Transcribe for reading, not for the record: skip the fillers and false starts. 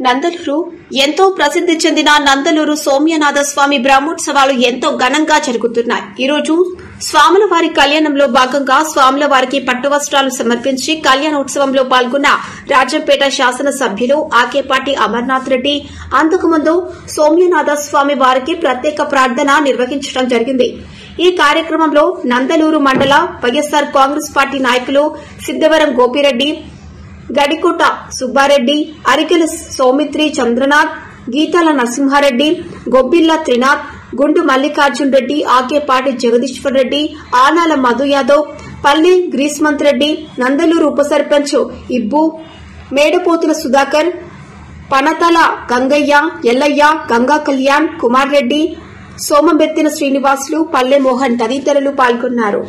నందలూరు ఎంతో ప్రసిద్ధి చెందిన నందలూరు సోమ్యనాథ స్వామి బ్రహ్మోత్సవాలు ఎంతో ఘనంగా జరుగుతున్నాయి. ఈ రోజు స్వాముల వారి కళ్యాణంలో భాగంగా స్వాముల వారికి పట్టు వస్త్రాలు సమర్పించి కళ్యాణోత్సవంలో పాల్గొన్న రాజంపేట శాసన సభ్యులు ఆకేపాటి అమర్నాథ్ రెడ్డి అంతకుముందు సోమ్యనాథ స్వామి వారికి ప్రత్యేక ప్రార్థన నిర్వహించడం జరిగింది. ఈ కార్యక్రమంలో నందలూరు మండల వైఎస్సార్ కాంగ్రెస్ పార్టీ నాయకులు సిద్దవరం గోపిరెడ్డి, గడికోట సుబ్బారెడ్డి, అరికెల సౌమిత్రి చంద్రనాథ్, గీతాల నరసింహారెడ్డి, గొబ్బిల్ల త్రినాథ్, గుండు మల్లికార్జున్ రెడ్డి, ఆకేపాటి జగదీశ్వర్ రెడ్డి, ఆనాల మధు యాదవ్, పల్లి గ్రీస్మంత్ రెడ్డి, నందలూరు ఉప సర్పంచ్ ఇబ్బు, మేడపోతుల సుధాకర్, పనతల గంగయ్య, ఎల్లయ్య, గంగా కళ్యాణ్, కుమార్ రెడ్డి, సోమబెత్తిన శ్రీనివాసులు, పల్లె మోహన్ తదితరులు పాల్గొన్నారు.